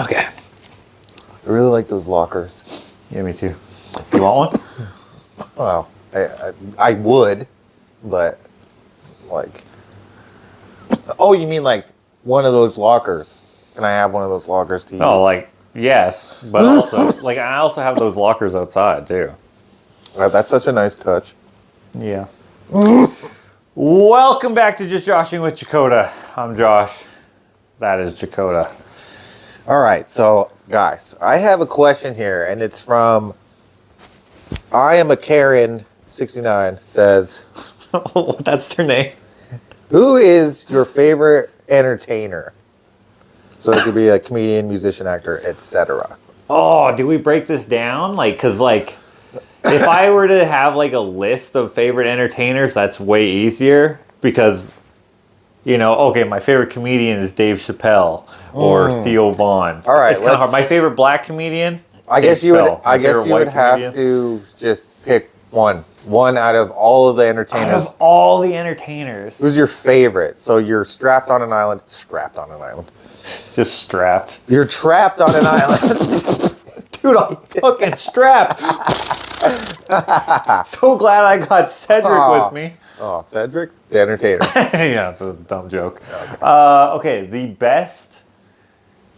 Okay. I really like those lockers. Yeah, me too. You want one? Well, I would, but like, oh, you mean like one of those lockers? Can I have one of those lockers to use? No, like, yes, but also, like, I also have those lockers outside, too. That's such a nice touch. Yeah. Welcome back to Just Joshing with Jakota. I'm Josh. That is Jakota. All right, so guys, I have a question here, and it's from I am a Karen 69 says, Oh, that's their name. who is your favorite entertainer? So it could be a comedian, musician, actor, etc. Oh, do we break this down? Like, because, like, if I were to have, like, a list of favorite entertainers, that's way easier. Because, you know, okay, my favorite comedian is Dave Chappelle or Theo Vaughn. All right, it's kind of hard. My favorite black comedian, I guess Dave you would. Chappelle. My I guess favorite you would white have comedian. to just pick one out of all of the Out entertainers. of all the entertainers. Who's your favorite? So you're strapped on an island. Just strapped. You're trapped on an island. Dude, I'm fucking strapped. So glad I got Cedric with me. Oh, Cedric, the entertainer. Yeah, it's a dumb joke. Okay, the best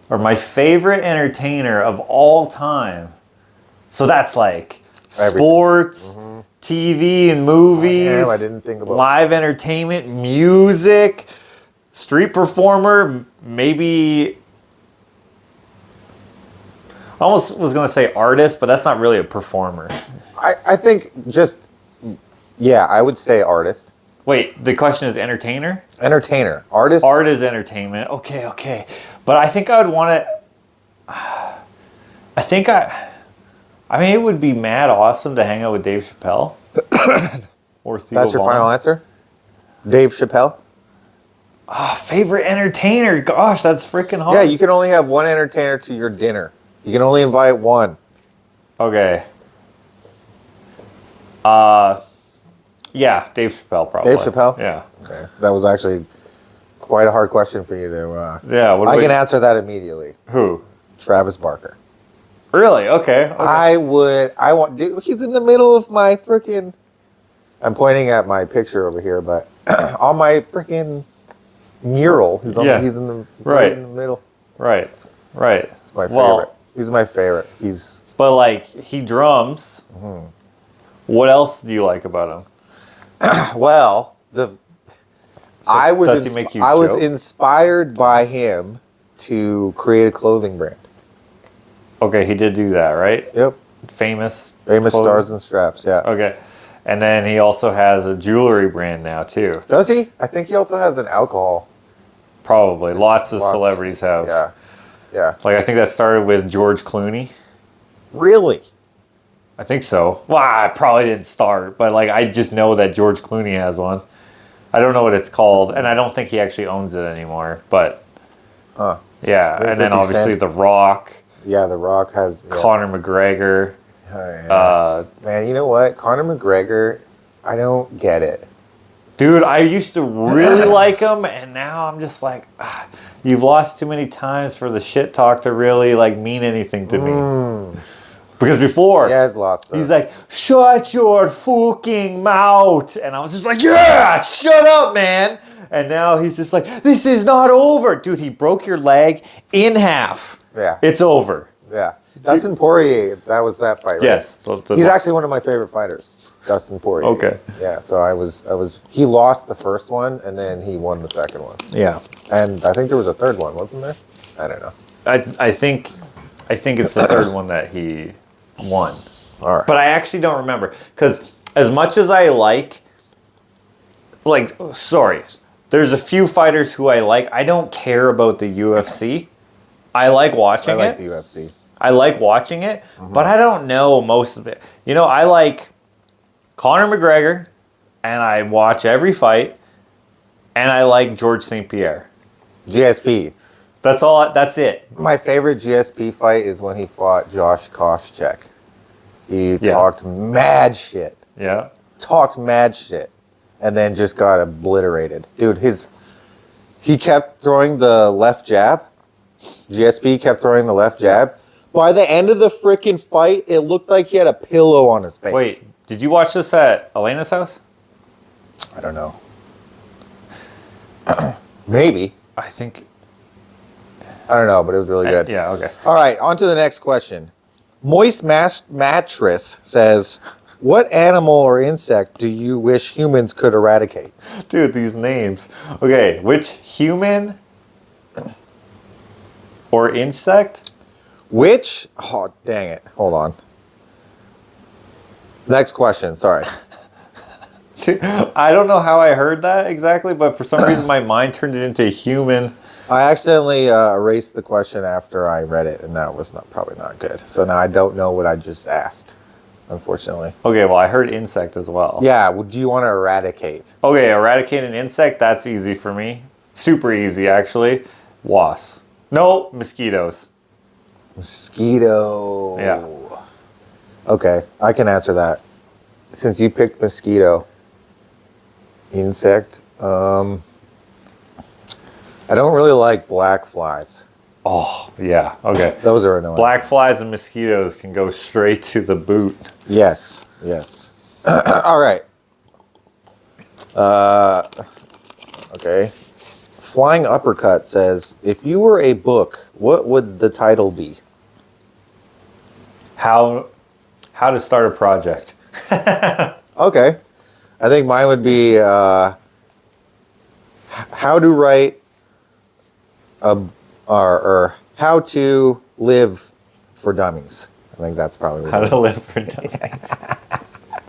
or my favorite entertainer of all time. So that's like sports, TV and movies. Damn, I didn't think about live entertainment, music, street performer, maybe. I almost was going to say artist, but that's not really a performer. I think just, yeah, I would say artist. Wait, the question is entertainer? Entertainer. Artist. Art is entertainment. Okay. But I think I would want to... I mean, it would be mad awesome to hang out with Dave Chappelle. Or Theo That's your Vaughn. final answer? Dave Chappelle? Favorite entertainer? Gosh, that's freaking hard. Yeah, you can only have one entertainer to your dinner. You can only invite one. Okay. Yeah, Dave Chappelle probably. Dave Chappelle? Yeah. Okay. That was actually quite a hard question for you to... Yeah. I can answer that immediately. Who? Travis Barker. Really? Okay. Dude, he's in the middle of my freaking... I'm pointing at my picture over here, but on my freaking mural, he's in the right in the middle. Right. It's my favorite. He's my favorite. But like he drums. What else do you like about him? Well, I was joke? inspired by him to create a clothing brand. Okay, he did do that, right? Yep. Famous Stars clothing? and Straps, yeah. Okay. And then he also has a jewelry brand now too. Does he? I think he also has an alcohol. Probably. Lots of celebrities have. Yeah. Like I think that started with George Clooney. Really? I think so. Well, I probably didn't start, but like I just know that George Clooney has one. I don't know what it's called, and I don't think he actually owns it anymore. But yeah, and then obviously The Rock. Yeah, The Rock has Conor McGregor. Man, you know what? Conor McGregor, I don't get it. Dude, I used to really like him, and now I'm just like, you've lost too many times for the shit talk to really like mean anything to me. Because before, he has lost. He's like, shut your fucking mouth, and I was just like, yeah, shut up, man. And now he's just like, this is not over, dude. He broke your leg in half. Yeah, it's over. Yeah. Dustin Poirier, that was that fight, right? Yes. He's actually one of my favorite fighters, Dustin Poirier. Okay. Yeah, so he lost the first one, and then he won the second one. Yeah. And I think there was a third one, wasn't there? I don't know. I think it's the third one that he won. All right. But I actually don't remember. Because as much as I there's a few fighters who I like. I don't care about the UFC. I like watching it. I like the UFC. I like watching it, but I don't know most of it. You know, I like Conor McGregor, and I watch every fight, and I like George St. Pierre. GSP. That's it. My favorite GSP fight is when he fought Josh Koscheck. He talked mad shit. Yeah. Talked mad shit. And then just got obliterated. Dude, he kept throwing the left jab. GSP kept throwing the left jab. By the end of the freaking fight, it looked like he had a pillow on his face. Wait, did you watch this at Elena's house? I don't know. Maybe. I think. I don't know, but it was really good. Yeah, okay. All right, on to the next question. Moist Mattress says, what animal or insect do you wish humans could eradicate? Dude, these names. Okay, which human or insect? Which? Oh, dang it. Hold on. Next question, sorry. I don't know how I heard that exactly, but for some reason my mind turned it into human. I accidentally erased the question after I read it, and that was probably not good. So now I don't know what I just asked, unfortunately. Okay, well, I heard insect as well. Yeah, do you want to eradicate? Okay, eradicate an insect, that's easy for me. Super easy, actually. Wasps. No, mosquitoes. Mosquito. Yeah. Okay, I can answer that. Since you picked mosquito, insect, I don't really like black flies. Oh, yeah, okay. Those are annoying. Black flies and mosquitoes can go straight to the boot. Yes, yes. All right. Okay. Flying Uppercut says, if you were a book, what would the title be? How to start a project. Okay. I think mine would be how to write or how to live for dummies. I think that's probably How to live for dummies.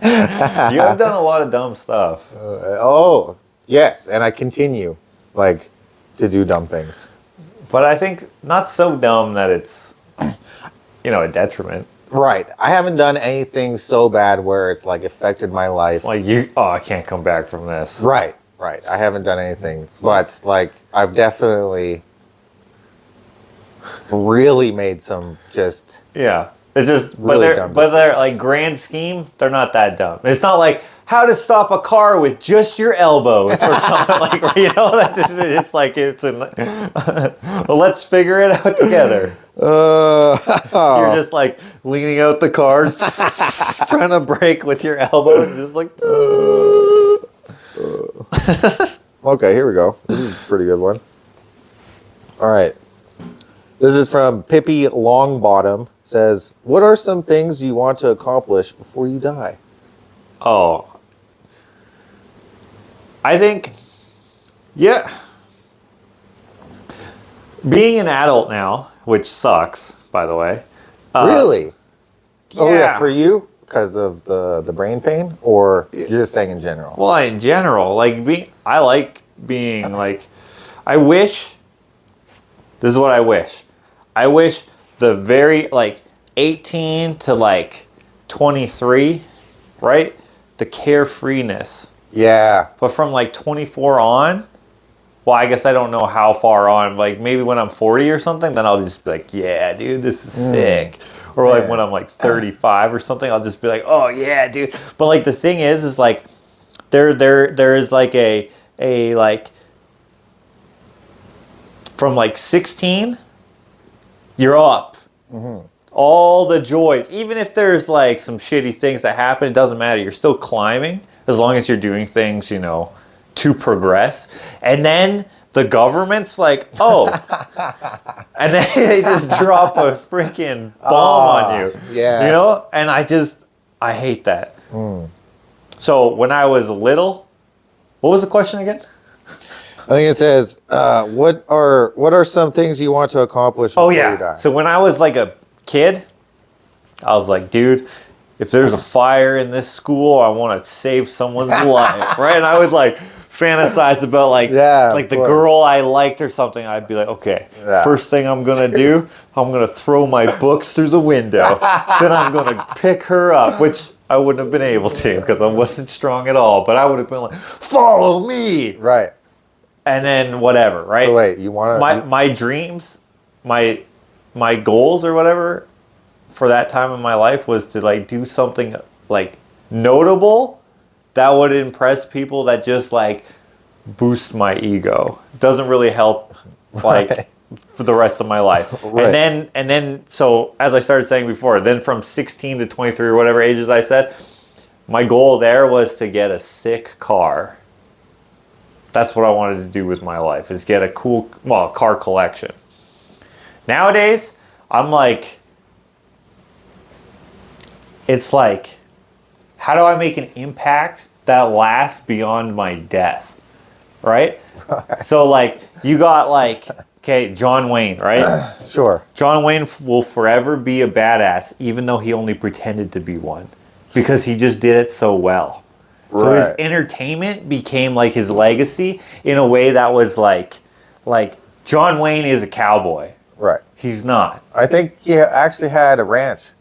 You have done a lot of dumb stuff. Oh, yes, and I continue to do dumb things. But I think not so dumb that it's a detriment. Right. I haven't done anything so bad where it's affected my life. I can't come back from this. Right. I haven't done anything, but I've definitely really made some just Yeah. It's just really but they're grand scheme, they're not that dumb. It's not like how to stop a car with just your elbows or something let's figure it out together. You're just leaning out the car, trying to brake with your elbow, and just Okay, here we go. This is a pretty good one. All right. This is from Pippi Longbottom. Says, what are some things you want to accomplish before you die? Oh. I think, yeah. Being an adult now, which sucks, by the way. Really? Yeah. Oh, yeah, for you? Because of the brain pain? Or you're just saying in general? Well, in general, I like being I wish, this is what I wish. I wish the very 18 to 23, right? The carefreeness. Yeah. But from 24 on, well, I guess I don't know how far on. Maybe when I'm 40 or something, then I'll just be yeah, dude, this is sick. Or when I'm 35 or something, I'll just be oh yeah, dude. But the thing is there is a from 16. You're up. Mm-hmm. All the joys. Even if there's some shitty things that happen, it doesn't matter. You're still climbing as long as you're doing things, to progress. And then the government's oh. And then they just drop a freaking bomb on you. Yeah. And I hate that. So when I was little, what was the question again? I think it says, what are some things you want to accomplish before you die? So when I was a kid, I was dude, if there's a fire in this school, I want to save someone's life, right? And I would fantasize about the girl I liked or something. I'd be okay, first thing I'm gonna do, I'm gonna throw my books through the window. Then I'm gonna pick her up, which I wouldn't have been able to because I wasn't strong at all. But I would have been follow me, right? And then whatever, right? So wait, you want to my dreams, my goals or whatever for that time in my life was to do something notable that would impress people that just boost my ego. It doesn't really help for the rest of my life. Right. And then, so as I started saying before, then from 16 to 23 or whatever ages I said, my goal there was to get a sick car. That's what I wanted to do with my life, is get a cool, car collection. Nowadays, I'm like, it's like, how do I make an impact that lasts beyond my death, right? So like, you got like, okay, John Wayne, right? Sure. John Wayne will forever be a badass, even though he only pretended to be one, because he just did it so well. So his entertainment became like his legacy in a way that was like John Wayne is a cowboy. Right. He's not. I think he actually had a ranch.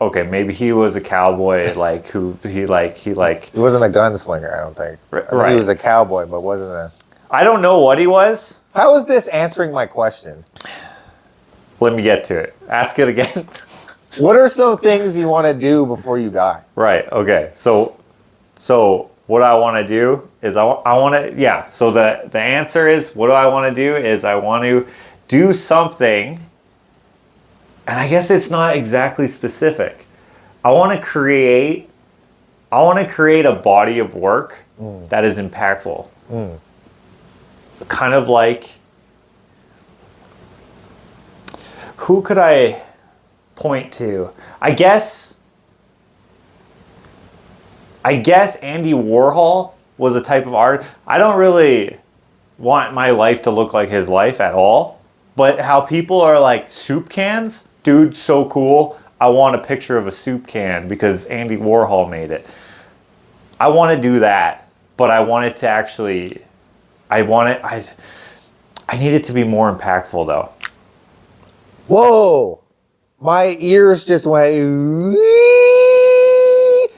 Okay, maybe he was a cowboy, like he wasn't a gunslinger, I don't think. I think Right. he was a cowboy, but wasn't a... I don't know what he was. How is this answering my question? Let me get to it. Ask it again. What are some things you want to do before you die? Right, okay. So what I want to do is I want to, yeah. So the answer is, what do I want to do is I want to do something, and I guess it's not exactly specific. I want to create a body of work that is impactful. Kind of like, who could I point to? I guess Andy Warhol was a type of art. I don't really want my life to look like his life at all, but how people are like, soup cans? Dude, so cool. I want a picture of a soup can because Andy Warhol made it. I want to do that, but I want it to actually, I need it to be more impactful though. Whoa! My ears just went...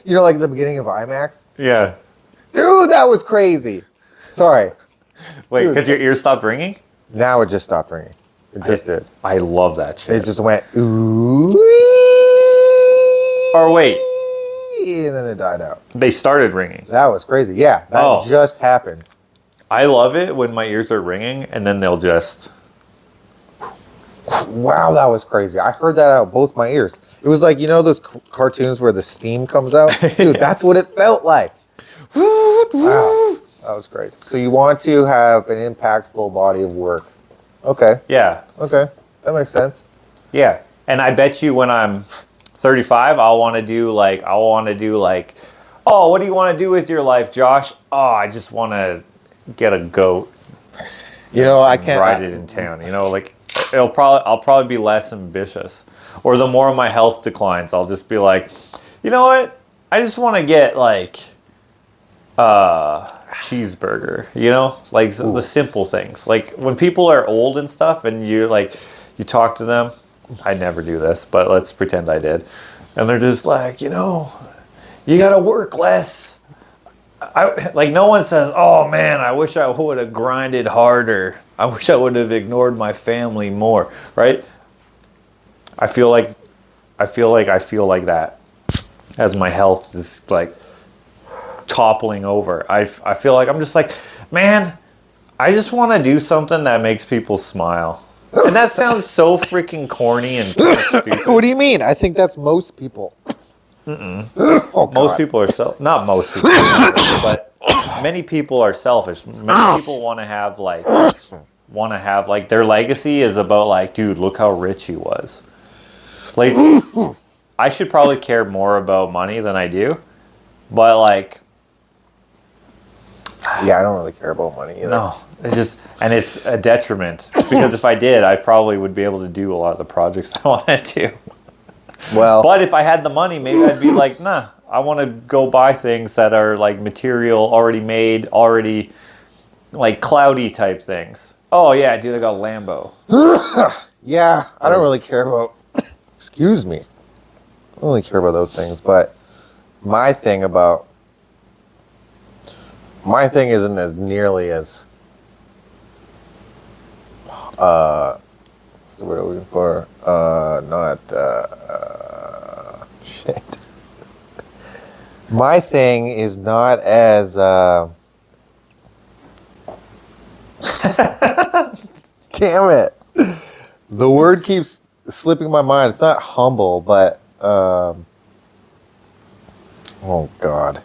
You know, like the beginning of IMAX? Yeah. Dude, that was crazy. Sorry. Wait, because your ears stopped ringing? Now it just stopped ringing. It just did. I love that shit. It just went... Ooh. Or wait, And then it died out. they started ringing. That was crazy. Yeah, that just happened. I love it when my ears are ringing and then they'll just... Wow, that was crazy. I heard that out of both my ears. It was like, you know those cartoons where the steam comes out? Dude, that's what it felt like. Wow, that was crazy. So you want to have an impactful body of work. Okay. Yeah. Okay. That makes sense. Yeah. And I bet you when I'm 35, I'll want to do like, oh, what do you want to do with your life, Josh? Oh, I just want to get a goat. You know, I can't... Ride it in town. You know, like... I'll probably be less ambitious. Or the more my health declines, I'll just be like, you know what? I just want to get like cheeseburger, you know? Like the simple things. Like when people are old and stuff and you talk to them, I never do this, but let's pretend I did. And they're just like, you know, you got to work less. Like no one says, oh man, I wish I would have grinded harder. I wish I would have ignored my family more, right? I feel like that as my health is like toppling over. I feel like I'm just like, man, I just want to do something that makes people smile. And that sounds so freaking corny and kind of stupid. What do you mean? I think that's most people. Oh, most people are not most people, but many people are selfish. Many people want to have like their legacy is about like, dude, look how rich he was. Like, I should probably care more about money than I do, but like, yeah, I don't really care about money either. No, it's a detriment because if I did, I probably would be able to do a lot of the projects I wanted to. Well, but if I had the money, maybe I'd be like, nah, I want to go buy things that are like material, already made, already like cloudy type things. Oh yeah, dude, I got a Lambo. Yeah, I don't really care about, excuse me. I don't really care about those things, but my thing isn't as nearly as, what's the word I'm looking for? Shit. My thing is not as, damn it. The word keeps slipping my mind. It's not humble, but oh God.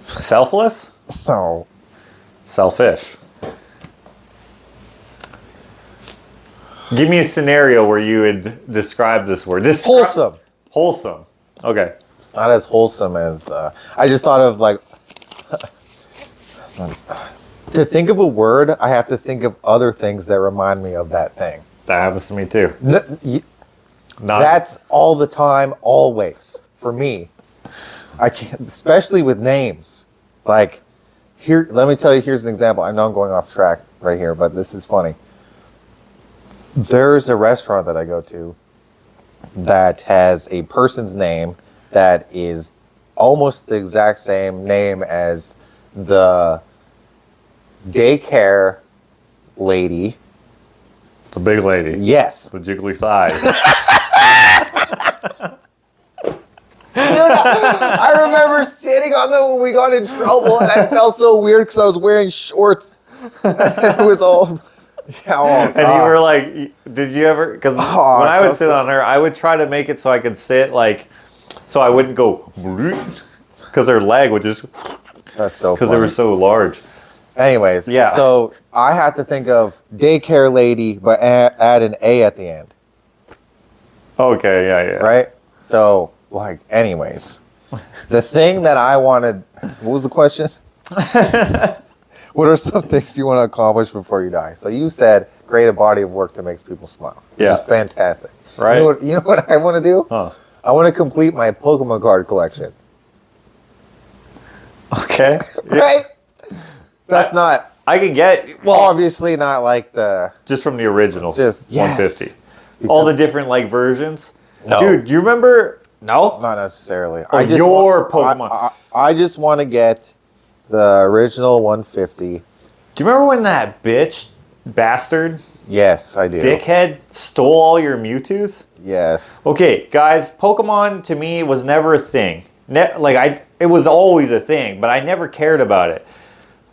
Selfless? No. Selfish. Give me a scenario where you would describe this word. Wholesome. Wholesome. Okay. It's not as wholesome as I just thought of like to think of a word, I have to think of other things that remind me of that thing. That happens to me too. That's all the time, always for me. I can't, especially with names. Like here, let me tell you. Here's an example. I know I'm going off track right here, but this is funny. There's a restaurant that I go to that has a person's name that is almost the exact same name as the daycare lady. The big lady. Yes. The jiggly thighs. Dude, I remember sitting on them when we got in trouble, and I felt so weird because I was wearing shorts. It was all... And you were like, did you ever, because when I would sit on her, I would try to make it so I could sit like, so I wouldn't go, because her leg would just, that's so funny. Because they were so large. Anyways, yeah. So I had to think of daycare lady, but add an A at the end. Okay, yeah. Right? So, like, anyways, the thing that I wanted, what was the question? What are some things you want to accomplish before you die? So you said create a body of work that makes people smile. Yeah. Which is fantastic. Right. You know what I want to do? Huh. I want to complete my Pokemon card collection. Okay. Right? That's not... I can get... Well, obviously not like the... Just from the original. Just, 150. Yes. All the different, like, versions. No. Dude, do you remember... No? Not necessarily. Pokemon. I just want to get... the original 150. Do you remember when that bitch bastard? Yes, I do. Dickhead stole all your Mewtwo's? Yes. Okay, guys, Pokemon to me was never a thing. It was always a thing, but I never cared about it.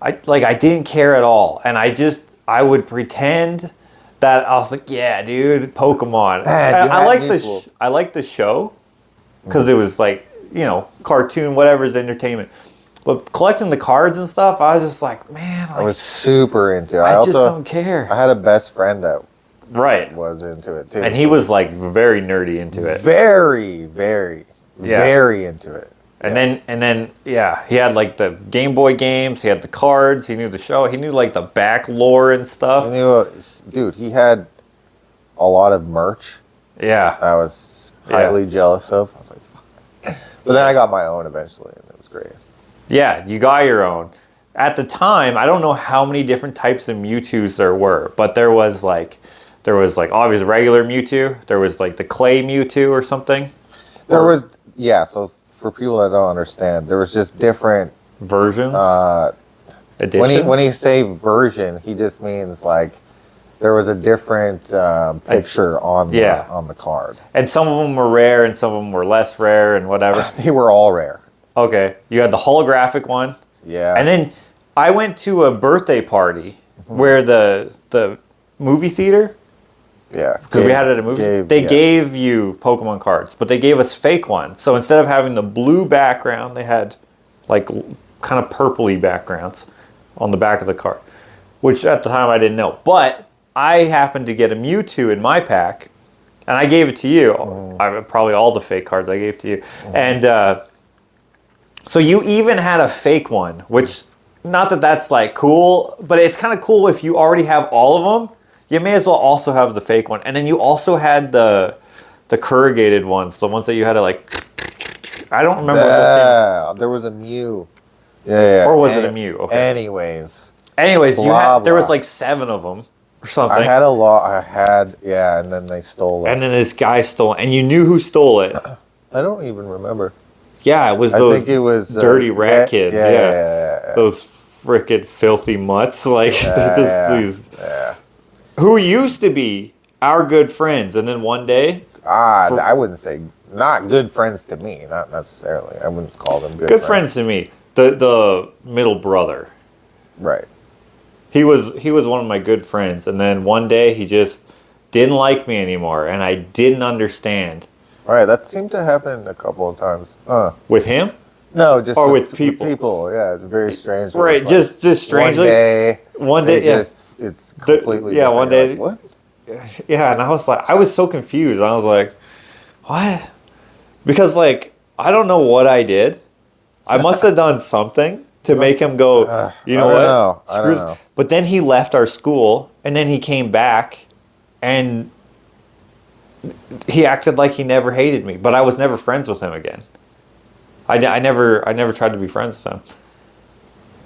I didn't care at all, and I would pretend that I was like, yeah, dude, Pokemon. Man, I liked the show because it was like, cartoon, whatever's entertainment. But collecting the cards and stuff, I was just like, man. I was super into it. I just don't care. I had a best friend that right was into it too. And he was like very nerdy into it. Very, very, very into it. And then, he had like the Game Boy games. He had the cards. He knew the show. He knew like the back lore and stuff. Dude, he had a lot of merch. Yeah. I was highly jealous of. I was like, fuck. But then I got my own eventually, and it was great. Yeah, you got your own. At the time, I don't know how many different types of Mewtwo's there were, but there was like obviously regular Mewtwo. There was like the clay Mewtwo or something. So for people that don't understand, there was just different versions. When he say version, he just means like there was a different picture on the card. And some of them were rare, and some of them were less rare, and whatever. They were all rare. Okay, you had the holographic one. Yeah. And then I went to a birthday party where the movie theater. Yeah. Because we had it at a movie. They gave you Pokemon cards, but they gave us fake ones. So instead of having the blue background, they had like kind of purpley backgrounds on the back of the card, which at the time I didn't know. But I happened to get a Mewtwo in my pack, and I gave it to you. Probably all the fake cards I gave to you. And so you even had a fake one, which, not that that's like cool, but it's kind of cool if you already have all of them. You may as well also have the fake one. And then you also had the corrugated ones, the ones that you had to like, I don't remember what those came. There was a Mew. Yeah. Or was it a Mew? Okay. Anyways, there was like 7 of them or something. I had a lot. And then they stole it. And then this guy stole it, and you knew who stole it. I don't even remember. Yeah, it was those dirty rat kids. Yeah. Those frickin' filthy mutts. Like, these who used to be our good friends. And then one day... I wouldn't say... Not good friends to me. Not necessarily. I wouldn't call them good friends to me. The middle brother. Right. He was one of my good friends. And then one day he just didn't like me anymore, and I didn't understand. All right, that seemed to happen a couple of times. With him? No, just or with people. People, yeah, it's very strange. Right, just strangely. One day, it's completely. Yeah, one day. Like, what? Yeah, and I was so confused. I was like, what? Because like I don't know what I did. I must have done something to make him go. You know what? I don't know. But then he left our school, and then he came back, and he acted like he never hated me. But I was never friends with him again. I never tried to be friends with him.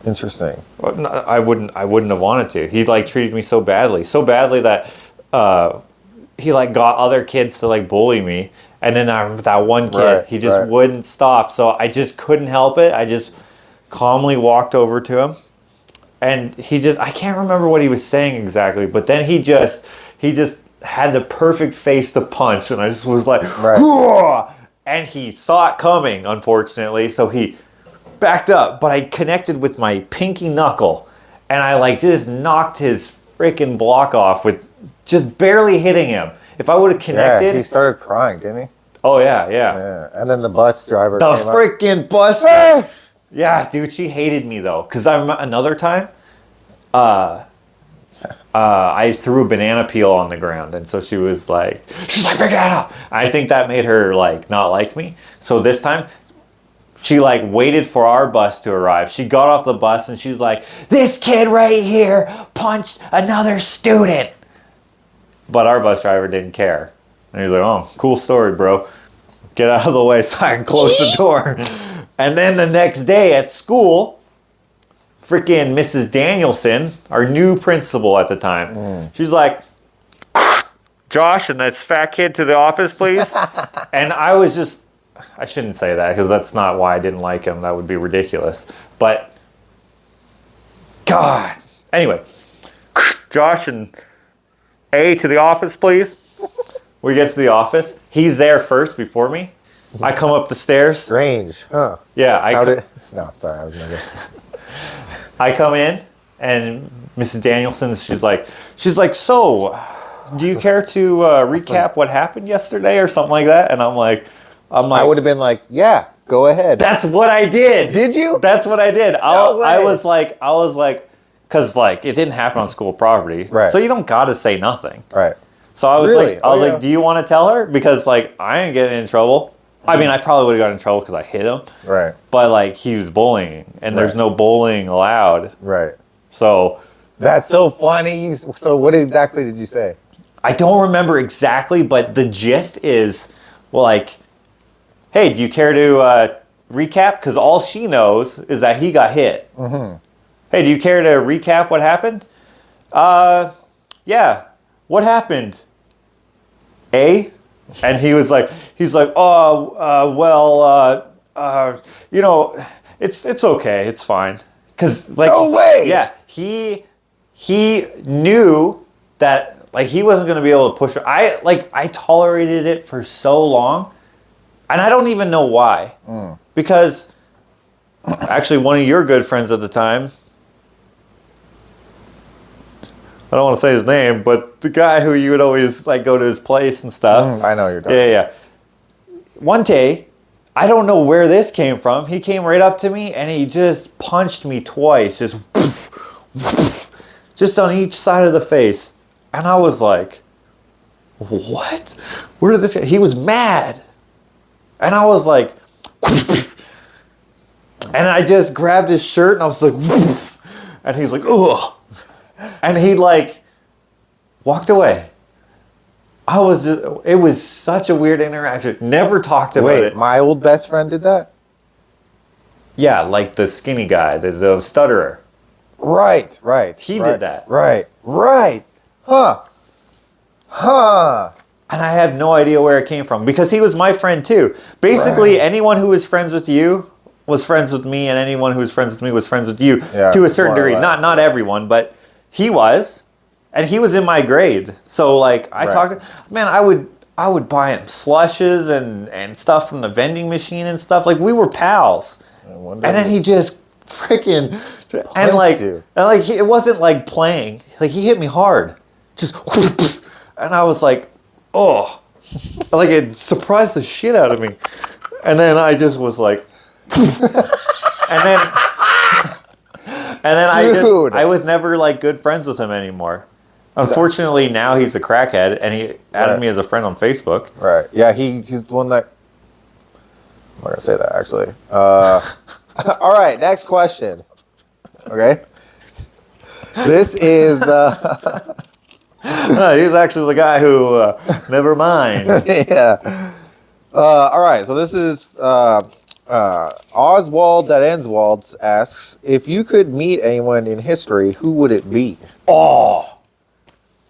Interesting. I wouldn't have wanted to. He like treated me so badly that he like got other kids to like bully me, and then that one kid he just wouldn't stop. So I just couldn't help it. I just calmly walked over to him, and I can't remember what he was saying exactly, but then he just had the perfect face to punch, and I just was like, Whoa! And he saw it coming, unfortunately, so he backed up, but I connected with my pinky knuckle, and I like just knocked his freaking block off with just barely hitting him. If I would have connected... Yeah, he started crying, didn't he? Oh, yeah. And then the bus driver came freaking bus... Yeah, dude, she hated me, though, because another time, I threw a banana peel on the ground, and so she's like, pick that up. I think that made her like not like me. So this time, she like waited for our bus to arrive. She got off the bus and she's like, this kid right here punched another student. But our bus driver didn't care. And he's like, oh, cool story, bro. Get out of the way so I can close the door. And then the next day at school, freaking Mrs. Danielson, our new principal at the time, she's like, Josh and that fat kid to the office, please. And I was just, I shouldn't say that because that's not why I didn't like him. That would be ridiculous. But, God. Anyway, Josh and A to the office, please. We get to the office. He's there first before me. I come up the stairs. Strange, huh? Yeah. No, sorry, I was gonna go. I come in, and Mrs. Danielson, she's like, so, do you care to recap what happened yesterday or something like that? And I'm like, I would have been like, yeah, go ahead. That's what I did. Did you? That's what I did. No way. I was like, because like it didn't happen on school property, right? So you don't gotta say nothing, right? So I was like, do you want to tell her? Because like I ain't getting in trouble. I mean, I probably would have gotten in trouble because I hit him. Right. But, like, he was bullying, and there's no bullying allowed. Right. So... That's so funny. So what exactly did you say? I don't remember exactly, but the gist is, well, like, hey, do you care to recap? Because all she knows is that he got hit. Mm-hmm. Hey, do you care to recap what happened? Yeah. What happened? A? And he's like, well, you know, it's okay, it's fine, because like, no way, yeah, he knew that like he wasn't gonna be able to push her. I tolerated it for so long, and I don't even know why, because actually one of your good friends at the time. I don't want to say his name, but the guy who you would always like go to his place and stuff. I know you're talking. Yeah. One day, I don't know where this came from. He came right up to me and he just punched me twice, just on each side of the face. And I was like, what? Where did this go? He was mad. And I was like, and I just grabbed his shirt and I was like, and he's like, ugh. And he like walked away. It was such a weird interaction. Never talked about it. My old best friend did that? Yeah, like the skinny guy, the stutterer. Right. He did that. Right. Huh. And I have no idea where it came from because he was my friend too. Basically, anyone who was friends with you was friends with me, and anyone who was friends with me was friends with you to a certain degree. Not everyone, but he was, and he was in my grade. So like I talked, man, I would buy him slushes and stuff from the vending machine and stuff. Like we were pals. And then he just freaking it wasn't like playing. Like he hit me hard, just And I was like, oh, like it surprised the shit out of me. And then I just was like, and then I was never like good friends with him anymore. Unfortunately, now he's a crackhead, and he added me as a friend on Facebook. Right. Yeah, he's the one that... I'm not going to say that, actually. All right, next question. Okay? This is... He's actually the guy who... never mind. Yeah. All right, so this is... Oswald that Enswald asks, if you could meet anyone in history, who would it be? Oh!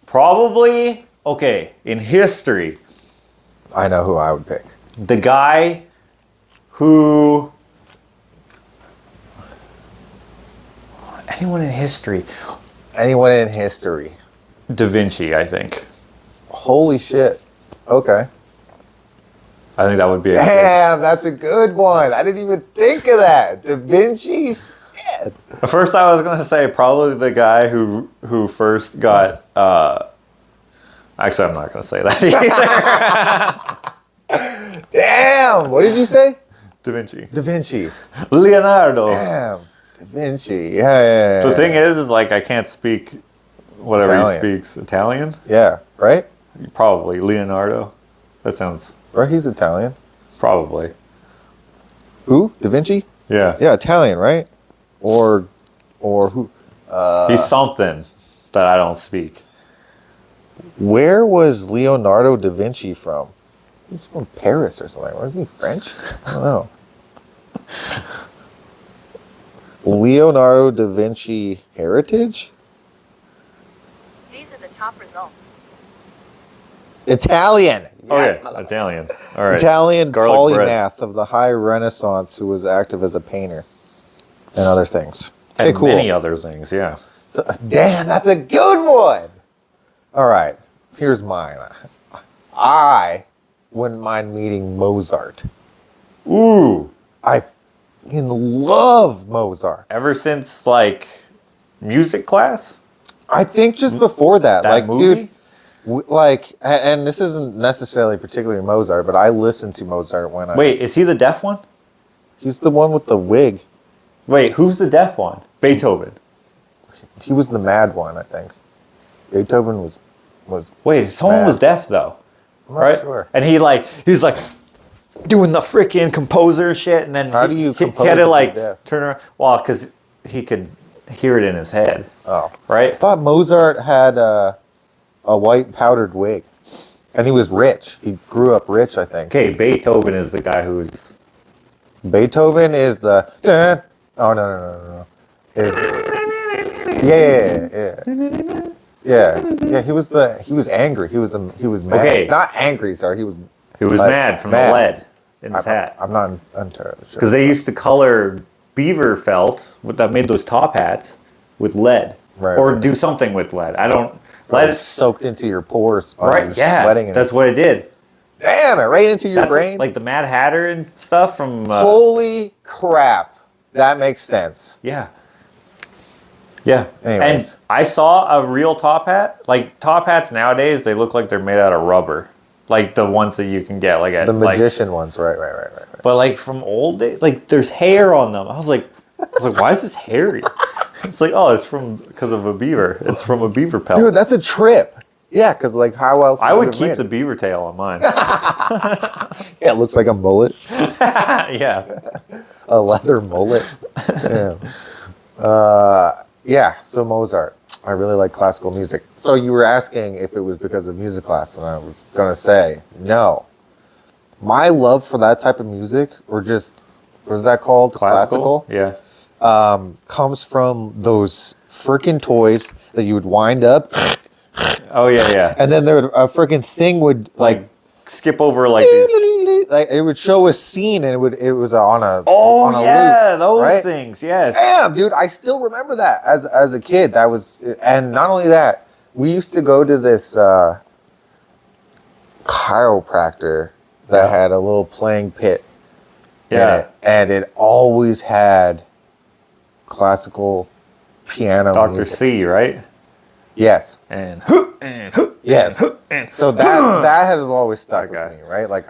Probably, okay, in history, I know who I would pick. the guy who... Anyone in history? Anyone in history. Da Vinci, I think. Holy shit. Okay. I think that would be a Damn, that's a good one. I didn't even think of that. Da Vinci? Shit. At first I was going to say probably the guy who first got... Actually, I'm not going to say that either. Damn, what did you say? Da Vinci. Da Vinci. Leonardo. Damn. Da Vinci. Yeah. The thing is like I can't speak whatever Italian. he speaks. Italian? Yeah, right? Probably. Leonardo. That sounds... Right, he's Italian. Probably. Who? Da Vinci? Yeah. Yeah, Italian, right? Or who? He's something that I don't speak. Where was Leonardo da Vinci from? He's from Paris or something. Was he French? I don't know. Leonardo da Vinci heritage? These are the top results. Italian. Oh Yes, yeah, Italian. All right. Italian Garlic bread. polymath of the High Renaissance who was active as a painter and other things. Okay, And cool. many other things, yeah. So, damn, that's a good one. All right, here's mine. I wouldn't mind meeting Mozart. Ooh. I fucking love Mozart. Ever since like music class? I think just before that, That like, movie? dude, and this isn't necessarily particularly Mozart, but I listened to Mozart when I... Wait, is he the deaf one? He's the one with the wig. Wait, who's the deaf one? Beethoven. He was the mad one, I think. Beethoven was Wait, someone mad. was deaf though. I'm not Right? sure. And he's like doing the freaking composer shit, and then How do you he compose had to if like you're deaf? turn around. Well, because he could hear it in his head, Oh. I right? thought Mozart had a white powdered wig. And he was rich. He grew up rich, I think. Okay, Beethoven is the guy who's... Beethoven is the... Oh, no. Yeah. He was angry. He was mad. Okay. Not angry, sorry. He was mad from the lead in his hat. I'm not entirely sure. Because they used to color beaver felt that made those top hats with lead. Right. Or do something with lead. I don't... Lead Lead is soaked into your pores by Right, your yeah. sweating. And That's what it did. damn it, right into your That's brain. like the Mad Hatter and stuff from... Holy crap. That makes sense. Yeah. Yeah. Anyways. And I saw a real top hat. Like, top hats nowadays, they look like they're made out of rubber. Like the ones that you can get like at... The like, magician ones, right. but like from old days, like there's hair on them. I was like, why is this hairy? It's like, oh, it's because of a beaver. It's from a beaver pelt. Dude, that's a trip. Yeah, because like how else? I would it keep made? the beaver tail on mine. Yeah, it looks like a mullet, Yeah. a leather mullet. Yeah. Yeah. So Mozart, I really like classical music. So you were asking if it was because of music class, and I was gonna say no. My love for that type of music, or just what is that called? Classical. Yeah. Comes from those freaking toys that you would wind up, Oh yeah. and then a freaking thing would Like skip over like these. like it would show a scene, and it was on a Oh on a yeah, loop, those right? things. Yes. Damn, dude, I still remember that as a kid. That was, and not only that, we used to go to this chiropractor that had a little playing pit. Yeah. in it, and it always had classical piano Dr. music. C, right? Yes. And Yes. So that has always stuck Okay. with me, right? Like,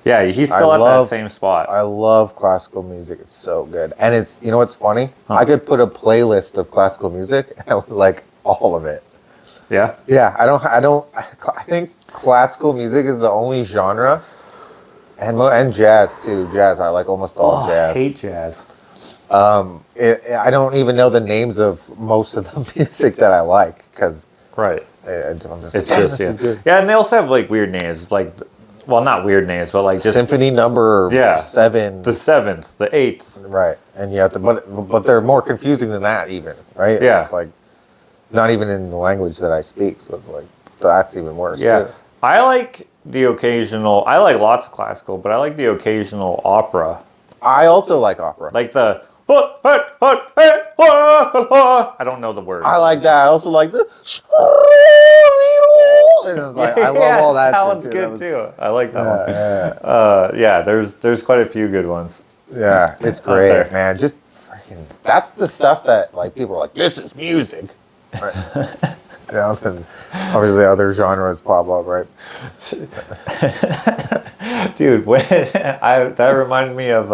Yeah, he's still at that same spot. I love classical music. It's so good. And it's, you know what's funny? Huh. I could put a playlist of classical music and I would like all of it. Yeah? Yeah, I think classical music is the only genre, and jazz too. Jazz, I like almost all jazz. I hate jazz. I don't even know the names of most of the music that I like because Right. I'm just It's like, just, this yeah. is good. Yeah, and they also have, like, weird names. It's like, well, not weird names, but, like, just Symphony number 7. the 7th, the 8th. Right, and you have to, but they're more confusing than that even, right? Yeah. It's like, not even in the language that I speak, so it's like, that's even worse. Yeah. Too. I like lots of classical, but I like the occasional opera. I also like opera. Like the I don't know the words. I like that. I also like the. And it's like, I love all that. That shit one's too. good too. I like that one. Yeah. There's quite a few good ones. Yeah, it's great, man. Just freaking. That's the stuff that like people are like, this is music. Right. Yeah, and obviously other genres pop up, right? Dude, that reminded me of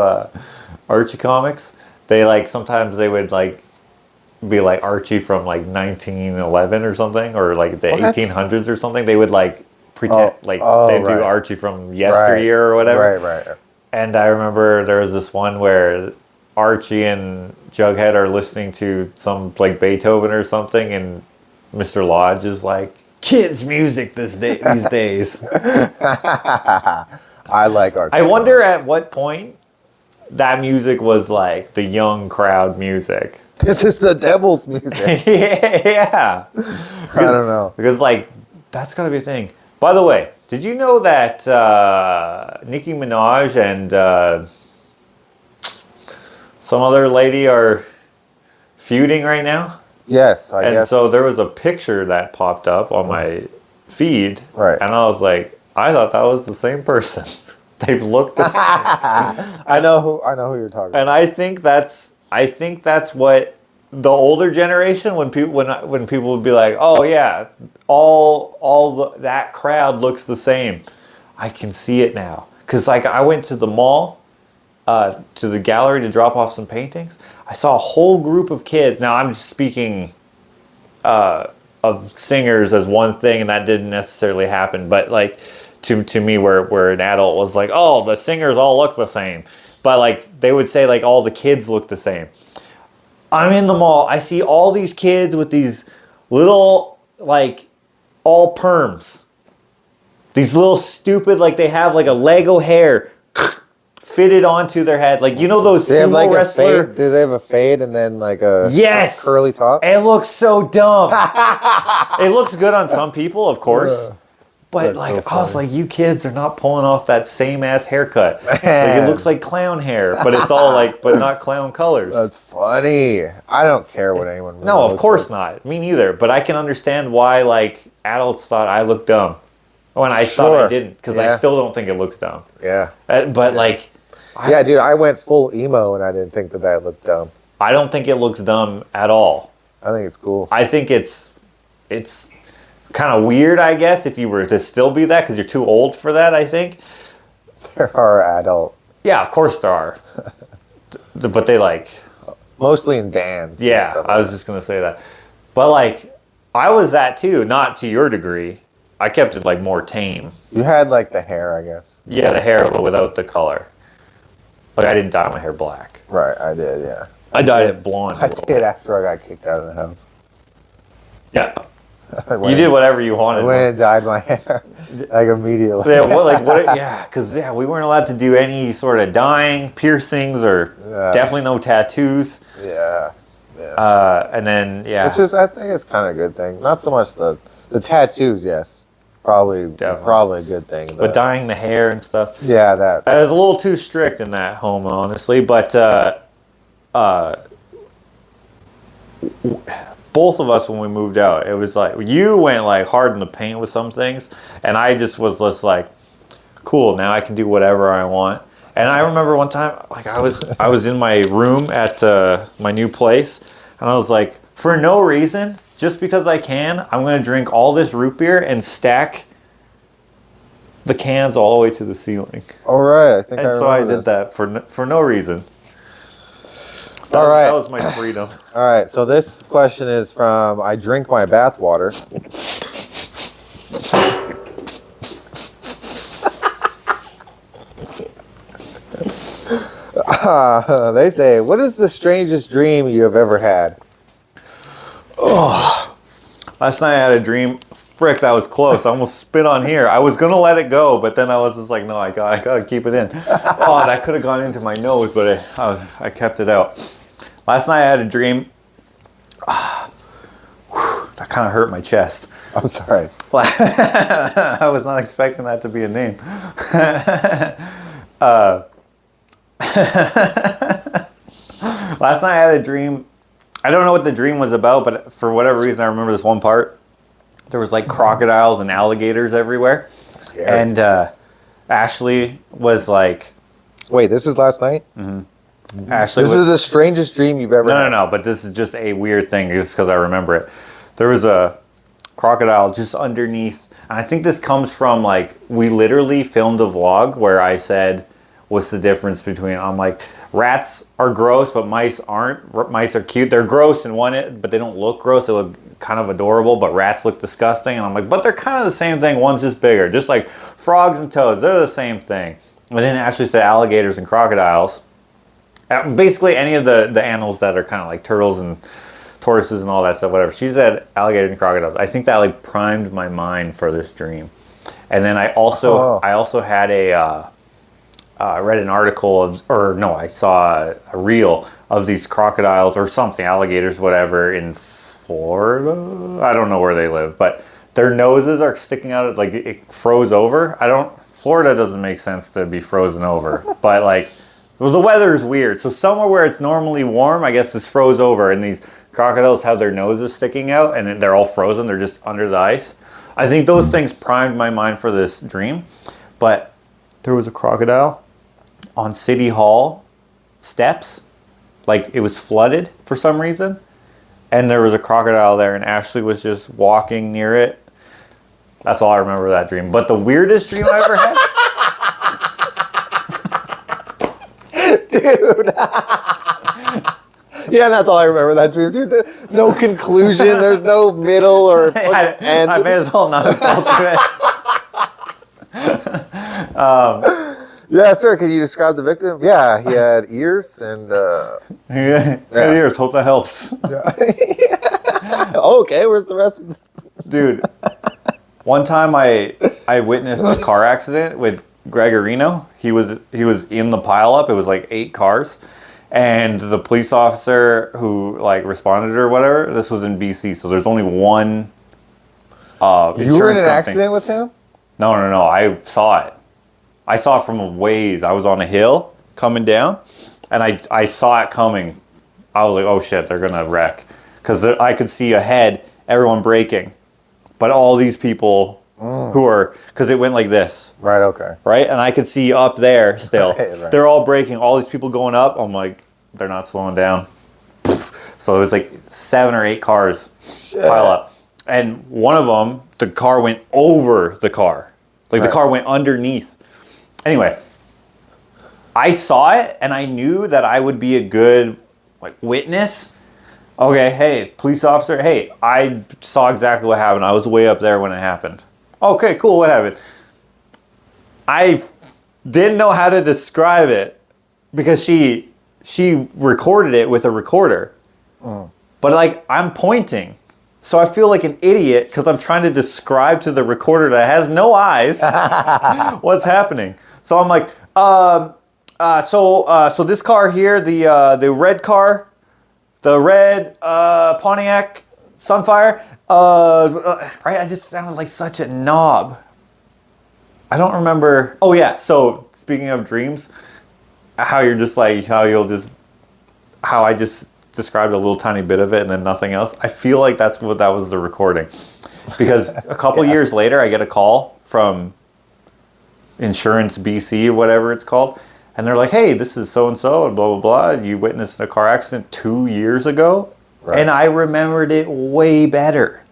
Archie comics. They like sometimes they would like be like Archie from like 1911 or something, or like the 1800s or something. They would like pretend they'd do Archie from yesteryear or whatever. Right. And I remember there was this one where Archie and Jughead are listening to some like Beethoven or something, and Mr. Lodge is like, kids' music these days. I like Archie. I wonder at what point that music was like the young crowd music. This is the devil's music. Yeah. I don't know. Because like, that's gotta be a thing. By the way, did you know that Nicki Minaj and some other lady are feuding right now? Yes, I guess. And so there was a picture that popped up on my feed. Right. And I was like, I thought that was the same person. They've looked the same. I know who you're talking about. And I think that's what the older generation, when people would be like, oh yeah, that crowd looks the same. I can see it now. Cause like I went to the mall, to the gallery to drop off some paintings. I saw a whole group of kids. Now I'm just speaking of singers as one thing, and that didn't necessarily happen. But like to me, where an adult was like, oh, the singers all look the same. But like they would say like all the kids look the same. I'm in the mall. I see all these kids with these little like all perms. These little stupid, like they have like a Lego hair fitted onto their head. Like, you know those they have sumo like wrestler? a fade. Do they have a fade and then like a curly top? It looks so dumb. It looks good on some people, of course. But That's like, so I was funny. like, you kids are not pulling off that same ass haircut. Like, it looks like clown hair, but it's all like, but not clown colors. That's funny. I don't care what anyone really No, of looks course like. not. Me neither. But I can understand why like adults thought I looked dumb when I thought I Sure. didn't, because Yeah. I still don't think it looks dumb. Yeah. But like, Yeah, dude, I went full emo and I didn't think that looked dumb. I don't think it looks dumb at all. I think it's cool. I think it's kind of weird, I guess, if you were to still be that, because you're too old for that, I think. There are adult. Yeah, of course there are. But they like... Mostly in bands. and Yeah, stuff I like was just going to say that. But like, I was that too, not to your degree. I kept it like more tame. that. You had like the hair, I guess. Yeah, the hair, but without the color. Like, I didn't dye my hair black. Right, I did, yeah. I dyed it blonde. I did after I got kicked out of the house. Yeah. I You went- did whatever you I wanted. went and dyed my hair like immediately. Yeah, because we weren't allowed to do any sort of dyeing, piercings, or definitely no tattoos. Yeah. And then, yeah. Which is, I think it's kind of a good thing. Not so much the tattoos, yes. Probably a good thing. But dyeing the hair and stuff. Yeah, that. I was a little too strict in that home, honestly. But both of us, when we moved out, it was like, you went like hard in the paint with some things, and I just was just like, cool, now I can do whatever I want. And I remember one time, like I was in my room at my new place, and I was like, for no reason, just because I can, I'm going to drink all this root beer and stack the cans all the way to the ceiling. All right, I think And so I did that for no reason. All right. That was my freedom. All right, so this question is from I drink my bath water. They say, what is the strangest dream you have ever had? Oh, last night I had a dream. Frick, that was close. I almost spit on here. I was gonna let it go, but then I was just like, no, I gotta keep it in. Oh, that could have gone into my nose, but I kept it out. Last night I had a dream. That kind of hurt my chest. I'm sorry. I was not expecting that to be a name. Last night I had a dream. I don't know what the dream was about, but for whatever reason I remember this one part. There was like crocodiles and alligators everywhere. Scary. And Ashley was like... Wait, this is last night? Mm-hmm. Ashley This is the strangest dream you've ever had? No, but this is just a weird thing just because I remember it. There was a crocodile just underneath. And I think this comes from like, we literally filmed a vlog where I said, what's the difference between, I'm like, rats are gross, but mice aren't. Mice are cute. They're gross in one, but they don't look gross. They look kind of adorable, but rats look disgusting. And I'm like, but they're kind of the same thing. One's just bigger. Just like frogs and toads, they're the same thing. And then Ashley said alligators and crocodiles. Basically any of the animals that are kind of like turtles and tortoises and all that stuff, whatever. She said alligators and crocodiles. I think that like primed my mind for this dream. And then I also had I read an article I saw a reel of these crocodiles or something, alligators, whatever, in Florida. I don't know where they live, but their noses are sticking out, like it froze over. Florida doesn't make sense to be frozen over, but like, well, the weather is weird. So somewhere where it's normally warm, I guess, is froze over, and these crocodiles have their noses sticking out, and they're all frozen. They're just under the ice. I think those things primed my mind for this dream, but there was a crocodile on City Hall steps, like it was flooded for some reason, and there was a crocodile there, and Ashley was just walking near it. That's all I remember of that dream. But the weirdest dream I ever had, dude. Yeah, that's all I remember that dream, dude. No conclusion. There's no middle or end. I may as well not have felt it. Yeah, sir. Can you describe the victim? Yeah, he had ears and. Ears. Hope that helps. Okay, where's the rest of the... Dude, one time I witnessed a car accident with Gregorino. He was in the pileup. It was like 8 cars. And the police officer who like responded or whatever, this was in BC, so there's only one You were in an accident with him? No. I saw it. I saw it from a ways. I was on a hill coming down, and I saw it coming. I was like, oh shit, they're gonna wreck. Because I could see ahead, everyone braking. But all these people who are, because it went like this. Right, okay. Right? And I could see up there still. Right. They're all braking. All these people going up. I'm like, they're not slowing down. So it was like 7 or 8 cars pile up. And one of them, the car went over the car. Like the car went underneath. Anyway, I saw it and I knew that I would be a good like witness. Okay, hey, police officer, hey, I saw exactly what happened. I was way up there when it happened. Okay, cool, what happened? I didn't know how to describe it because she recorded it with a recorder. But like, I'm pointing. So I feel like an idiot because I'm trying to describe to the recorder that has no eyes what's happening. So I'm like, so this car here, the red car, the red Pontiac Sunfire, right? I just sounded like such a knob. I don't remember. Oh yeah. So speaking of dreams, how you're just like, how I just described a little tiny bit of it and then nothing else. I feel like that was the recording. Because a couple years later, I get a call from Insurance BC or whatever it's called. And they're like, hey, this is so-and-so and blah, blah, blah. You witnessed a car accident 2 years ago. Right. And I remembered it way better.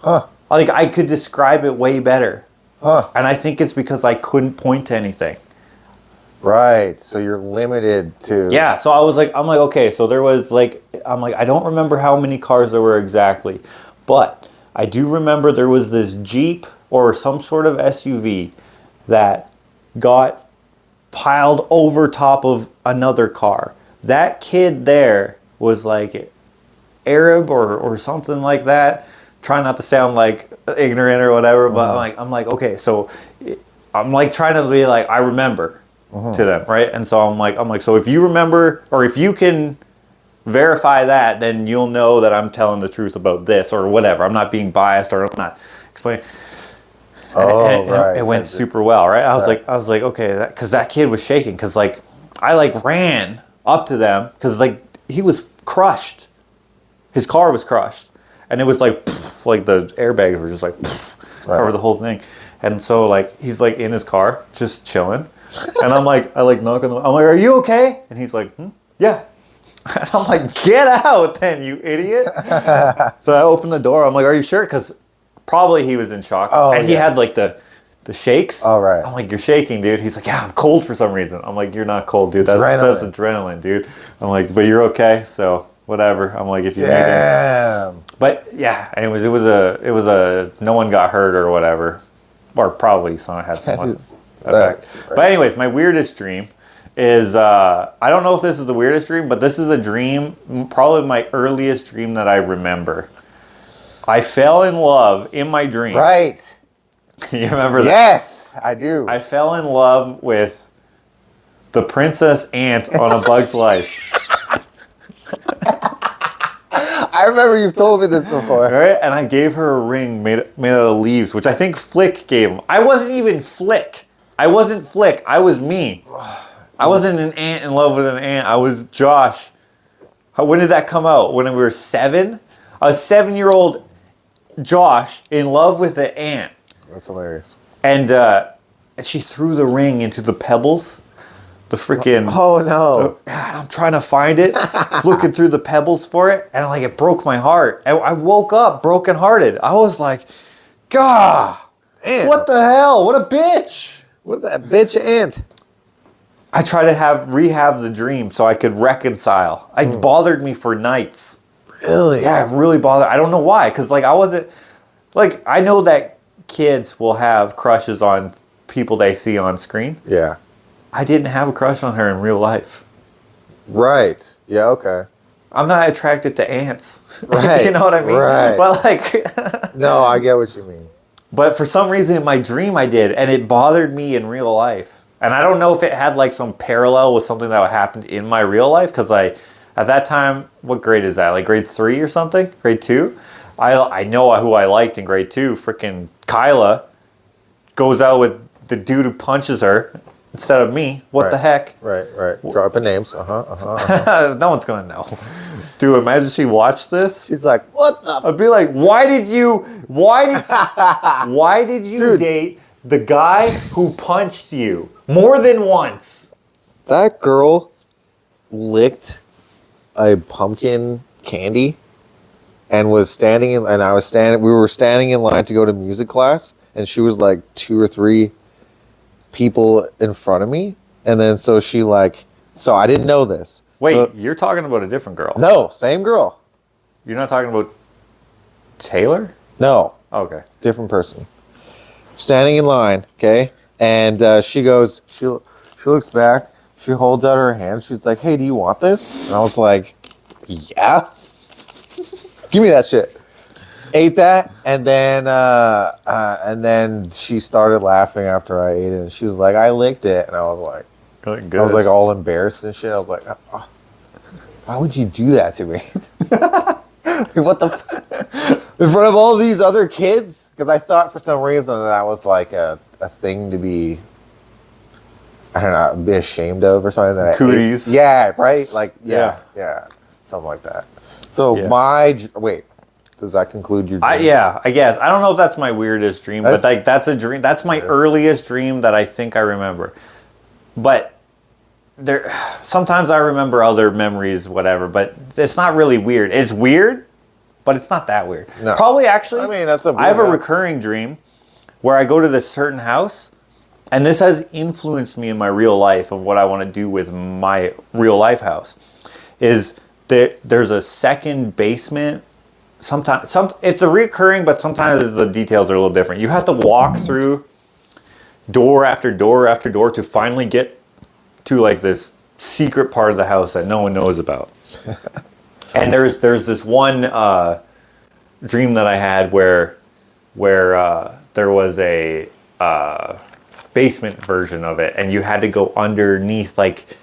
Huh. Like, I could describe it way better. Huh. And I think it's because I couldn't point to anything. Right. So you're limited to... Yeah, so I'm like, okay, so there was like, I don't remember how many cars there were exactly, but I do remember there was this Jeep or some sort of SUV that got piled over top of another car. That kid there was like Arab or something like that. Trying not to sound like ignorant or whatever, but I'm like, okay, so I'm like trying to be like, I remember to them, right? And so I'm like, so if you remember or if you can verify that, then you'll know that I'm telling the truth about this or whatever. I'm not being biased or I'm not explaining. Right. It went super well, right? I was like, okay, because that kid was shaking, because like I like ran up to them because like he was crushed, his car was crushed, and it was like the airbags were just like cover the whole thing, and so like he's like in his car just chilling, and I'm like I like knock on the, I'm like, are you okay? And he's like, yeah. And I'm like, get out then, you idiot. So I opened the door. I'm like, are you sure? Because probably he was in shock. And he had like the shakes. All right. I'm like, you're shaking, dude. He's like, yeah, I'm cold for some reason. I'm like, you're not cold, dude. That's adrenaline, dude. I'm like, but you're okay. So whatever. I'm like, if you need it. But yeah, anyways, it was a no one got hurt or whatever. Or probably someone had some effect. But anyways, my weirdest dream is, I don't know if this is the weirdest dream, but this is a dream, probably my earliest dream that I remember. I fell in love in my dream. Right. You remember that? Yes, I do. I fell in love with the princess ant on A Bug's Life. I remember you've told me this before. Right? And I gave her a ring made out of leaves, which I think Flick gave him. I wasn't even Flick. I wasn't Flick. I was me. I wasn't an ant in love with an ant. I was Josh. When did that come out? When we were 7? A 7-year-old Josh in love with an ant. That's hilarious. And she threw the ring into the pebbles. The freaking... Oh, no. God, I'm trying to find it. Looking through the pebbles for it. And like it broke my heart. I woke up brokenhearted. I was like, God, ant. What the hell? What a bitch. What that bitch ant? I tried to rehab the dream so I could reconcile. It bothered me for nights. Really? Yeah, it really bothered. I don't know why. Because like I wasn't... Like I know that kids will have crushes on people they see on screen. Yeah. I didn't have a crush on her in real life. Right. Yeah, okay. I'm not attracted to ants. Right. You know what I mean? Right. But like... No, I get what you mean. But for some reason in my dream I did. And it bothered me in real life. And I don't know if it had like some parallel with something that happened in my real life. Because at that time, what grade is that? Like grade 3 or something? Grade 2? I know who I liked in grade 2. Freaking Kyla goes out with the dude who punches her instead of me. What the heck? Right. Dropping names. No one's going to know. Dude, imagine she watched this. She's like, what the? I'd be like, why did you Dude. date the guy who punched you more than once? That girl licked a pumpkin candy and was standing in, and we were standing in line to go to music class, and she was like 2 or 3 people in front of me. And then so I didn't know this. Wait, so, you're talking about a different girl. No, same girl. You're not talking about Taylor? No. Okay. Different person. Standing in line, okay? And she looks back, she holds out her hand, she's like, hey, do you want this? And I was like, yeah. Give me that shit. Ate that, and then she started laughing after I ate it, and she was like, I licked it, and I was like, Good. I was like all embarrassed and shit. I was like, oh, why would you do that to me? What the in front of all these other kids? Because I thought for some reason that was like a thing to be, I don't know, be ashamed of or something. That Cooties. Yeah, right? Like, yeah, something like that. So wait, does that conclude your dream? Yeah, I guess. I don't know if that's my weirdest dream, but like that's a dream. That's my earliest dream that I think I remember. But sometimes I remember other memories, whatever, but it's not really weird. It's weird, but it's not that weird. No. Probably actually. I mean, that's a. I have a recurring dream where I go to this certain house, and this has influenced me in my real life of what I want to do with my real life house. Is there's a second basement. Sometimes it's a recurring, but sometimes the details are a little different. You have to walk through door after door after door to finally get to like this secret part of the house that no one knows about. And there's this one dream that I had where there was a basement version of it, and you had to go underneath like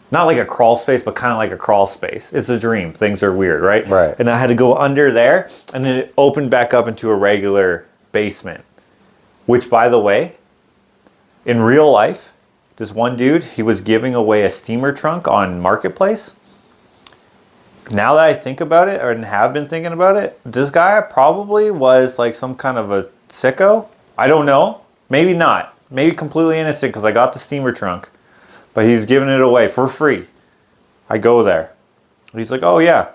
not like a crawl space, but kind of like a crawl space. It's a dream. Things are weird, right? Right. And I had to go under there, and then it opened back up into a regular basement. Which, by the way, in real life, this one dude, he was giving away a steamer trunk on Marketplace. Now that I think about it, or have been thinking about it, this guy probably was like some kind of a sicko. I don't know. Maybe not. Maybe completely innocent because I got the steamer trunk. But he's giving it away for free. I go there. He's like, oh yeah.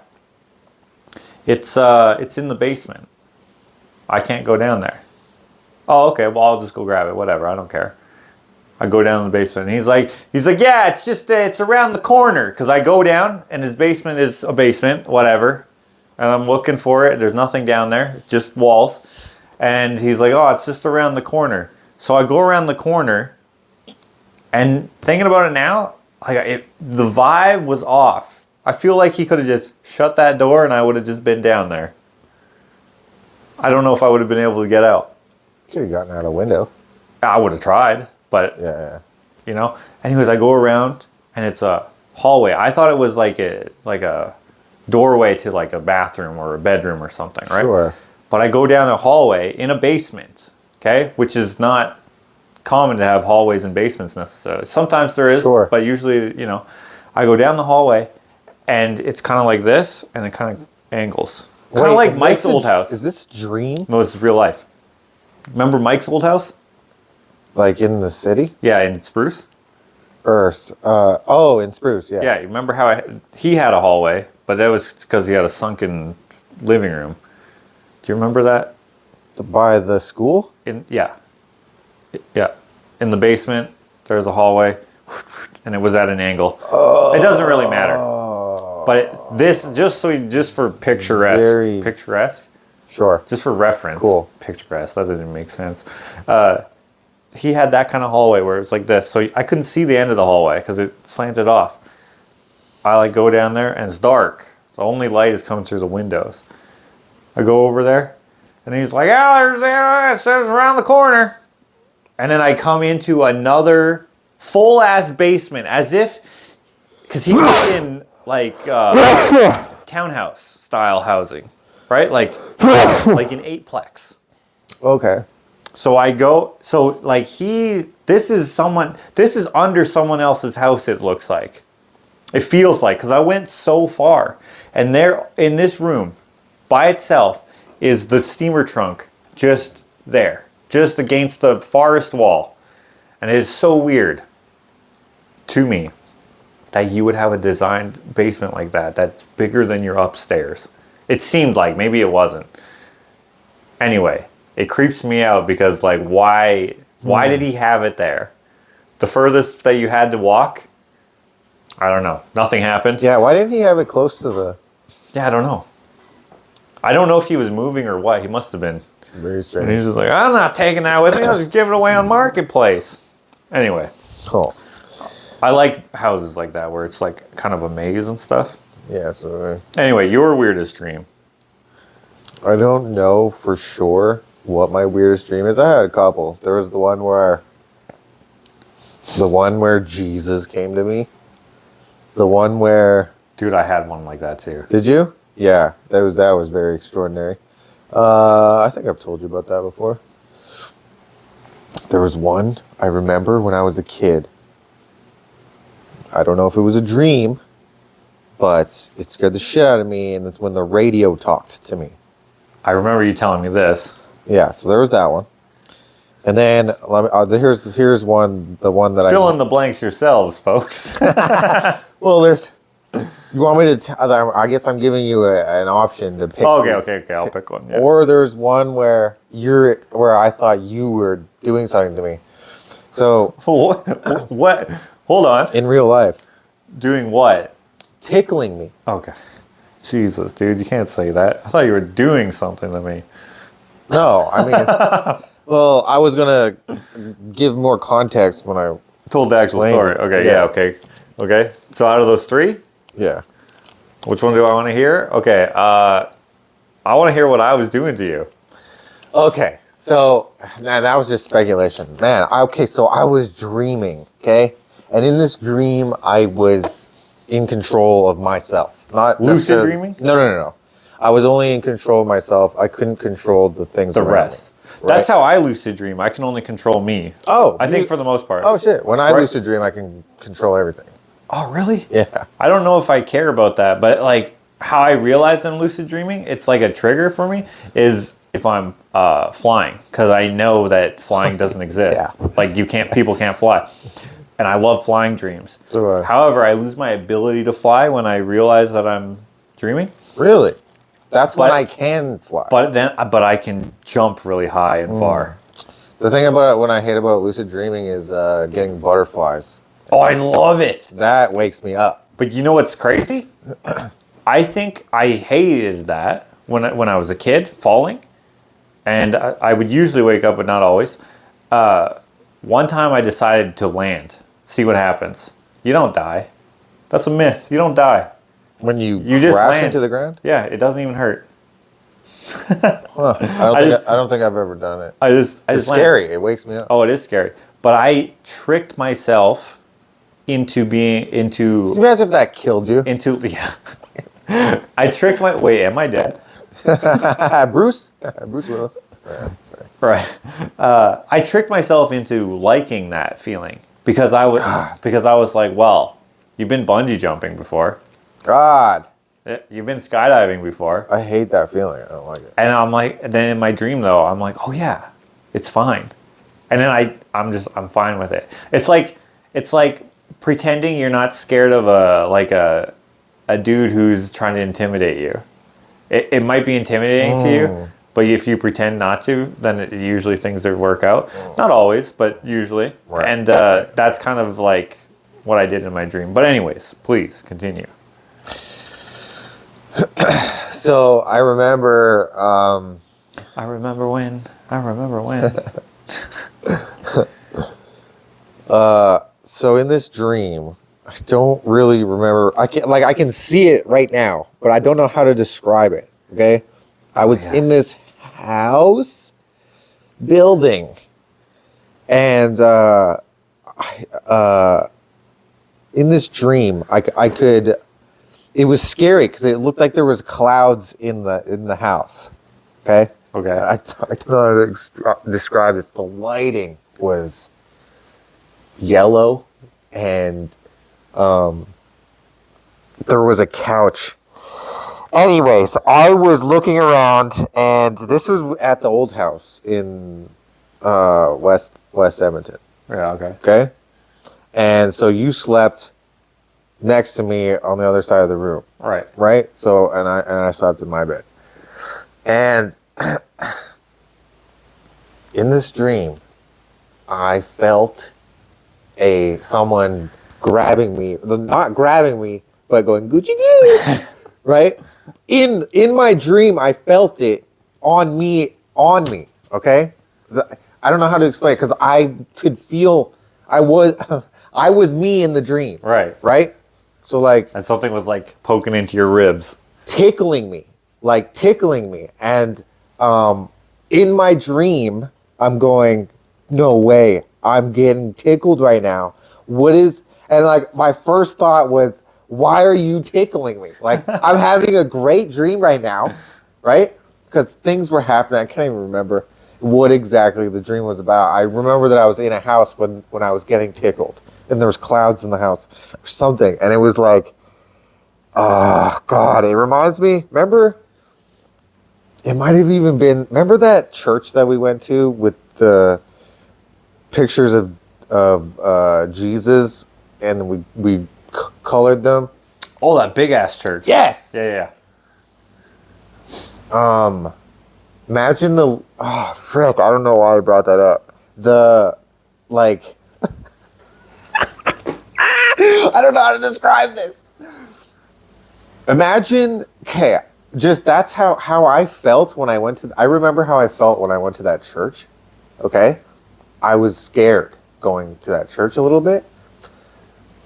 It's in the basement. I can't go down there. Oh, okay, well I'll just go grab it. Whatever, I don't care. I go down in the basement, and he's like, yeah, it's around the corner. Because I go down, and his basement is a basement, whatever. And I'm looking for it. There's nothing down there, just walls. And he's like, oh, it's just around the corner. So I go around the corner, and thinking about it now, the vibe was off. I feel like he could have just shut that door, and I would have just been down there. I don't know if I would have been able to get out. You could have gotten out a window. I would have tried. But, you know, anyways, I go around, and it's a hallway. I thought it was like a doorway to like a bathroom or a bedroom or something, right? Sure. But I go down a hallway in a basement, okay? Which is not common to have hallways in basements necessarily. Sometimes there is, sure. But usually, you know, I go down the hallway, and it's kind of like this, and it kind of angles. Kind of like Mike's old house. Is this a dream? No, this is real life. Remember Mike's old house? Like in the city? Yeah, in Spruce. In Spruce, yeah. Yeah, you remember how he had a hallway, but that was because he had a sunken living room. Do you remember that? By the school? Yeah. In the basement, there's a hallway, and it was at an angle. It doesn't really matter. But just for picturesque. Sure. Just for reference. Cool. Picturesque. That doesn't make sense. He had that kind of hallway where it was like this, so I couldn't see the end of the hallway because it slanted off. I go down there, and it's dark. The only light is coming through the windows. I go over there, and he's like, it says around the corner. And then I come into another full-ass basement, as if, because he was in like townhouse-style housing, right? Like an 8-plex. Okay. So I go, this is under someone else's house, it looks like. It feels like, because I went so far. And there, in this room, by itself, is the steamer trunk just there. Just against the farthest wall. And it is so weird to me that you would have a designed basement like that that's bigger than your upstairs. It seemed like, maybe it wasn't. Anyway. It creeps me out because, like, why did he have it there? The furthest that you had to walk, I don't know. Nothing happened. Yeah, why didn't he have it close to the... Yeah, I don't know. I don't know if he was moving or what. He must have been. Very strange. And he's just like, I'm not taking that with me. I'll just give it away on Marketplace. Anyway. Cool. I like houses like that where it's, like, kind of a maze and stuff. Yeah, so... Anyway, your weirdest dream. I don't know for sure what my weirdest dream is. I had a couple. There was the one where Jesus came to me. The one where... Dude, I had one like that too. Did you? Yeah, that was very extraordinary. I think I've told you about that before. There was one I remember when I was a kid. I don't know if it was a dream, but it scared the shit out of me, and that's when the radio talked to me. I remember you telling me this. Yeah, so there was that one. And then here's one, the one that Fill in the blanks yourselves, folks. Well, there's. You want me to? I guess I'm giving you an option to pick. Okay. I'll pick one. Yeah. Or there's one where I thought you were doing something to me. So what? Hold on. in real life, Doing what? tickling me. Okay. Jesus, dude, you can't say that. I thought you were doing something to me. No, I mean, well, I was gonna give more context when I Told the actual explained story. it. Okay, Yeah. okay. So out of those three, Yeah. which one do I want to hear? Okay, I want to hear what I was doing to you. Okay. So that was just speculation, man. So I was dreaming. Okay, and in this dream, I was in control of myself. Not Lucid necessarily- dreaming? No. I was only in control of myself. I couldn't control the things The around rest. me, That's right? how I lucid dream. I can only control me. Oh, I think for the most part. Oh shit! When I Right. lucid dream, I can control everything. Oh, really? Yeah. I don't know if I care about that, but like how I realize I'm lucid dreaming, it's like a trigger for me is if I'm flying, because I know that flying doesn't exist. Yeah. Like people can't fly, and I love flying dreams. So do I. However, I lose my ability to fly when I realize that I'm dreaming. Really? That's when But- I can fly. But I can jump really high and far. The thing about what I hate about lucid dreaming is getting butterflies. Oh, I love it. That wakes me up. But you know what's crazy? I think I hated that when I was a kid, falling. And I would usually wake up, but not always. One time I decided to land, see what happens. You don't die. That's a myth. You don't die. When you just crash land. into the ground? Yeah, it doesn't even hurt. Huh. I don't think I've ever done it. It's It's scary. It wakes me up. Oh, it is scary. But I tricked myself into Can you imagine if that killed you? yeah. I tricked wait, am I dead? Bruce? Bruce Willis. Sorry. Right. I tricked myself into liking that feeling because I was like, well, you've been bungee jumping before. God. You've been skydiving before. I hate that feeling. I don't like it. And I'm like, then in my dream though, I'm like, oh yeah, it's fine. And then I'm fine with it. It's like pretending you're not scared of a dude who's trying to intimidate you. It might be intimidating to you, but if you pretend not to, then usually things will work out. Not always, but usually. Right. And that's kind of like what I did in my dream. But anyways, please continue. So I remember. I remember when. So in this dream, I don't really remember. I can see it right now, but I don't know how to describe it. Okay, I was in this house building, and in this dream, I could. It was scary because it looked like there was clouds in the house. Okay. Okay. I don't know how to describe this. The lighting was yellow, and there was a couch. Anyways, I was looking around, and this was at the old house in West Edmonton. Yeah, okay. Okay, and so you slept next to me on the other side of the room, Right. right? So and I slept in my bed, and in this dream, I felt someone grabbing me, not grabbing me, but going Gucci goo, right? In my dream, I felt it on me. Okay, I don't know how to explain it because I could feel I was me in the dream. Right. So like, And something was like poking into your ribs. tickling me, and in my dream, I'm going, no way, I'm getting tickled right now. And like my first thought was, why are you tickling me? Like I'm having a great dream right now, right? Because things were happening. I can't even remember what exactly the dream was about. I remember that I was in a house when I was getting tickled, and there was clouds in the house or something, and it was like, oh God, it reminds me. Remember? It might have even been. Remember that church that we went to with the pictures of Jesus, and we colored them. Oh, that big ass church. Yes. Yeah. Imagine frick, I don't know why I brought that up. Like, I don't know how to describe this. Imagine, okay, just that's how I felt when I went to, I remember how I felt when I went to that church, okay? I was scared going to that church a little bit.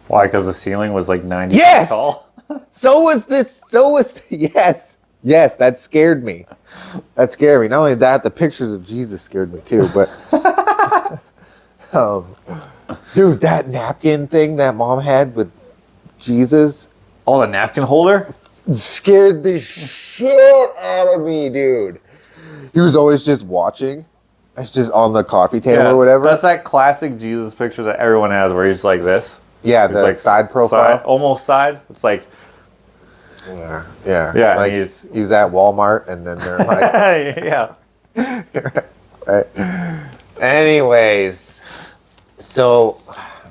Why? Because the ceiling was like 90 Yes! feet tall? Yes, that scared me. That scared me. Not only that, the pictures of Jesus scared me too, but... dude, that napkin thing that mom had with Jesus... Oh, the napkin holder? Scared the shit out of me, dude. He was always just watching. It's just on the coffee table or whatever. That's that classic Jesus picture that everyone has where he's like this. Yeah, he's the like side profile. Almost side. It's like... Yeah. Like he's at Walmart and then they're like... yeah. Right. Anyways, so...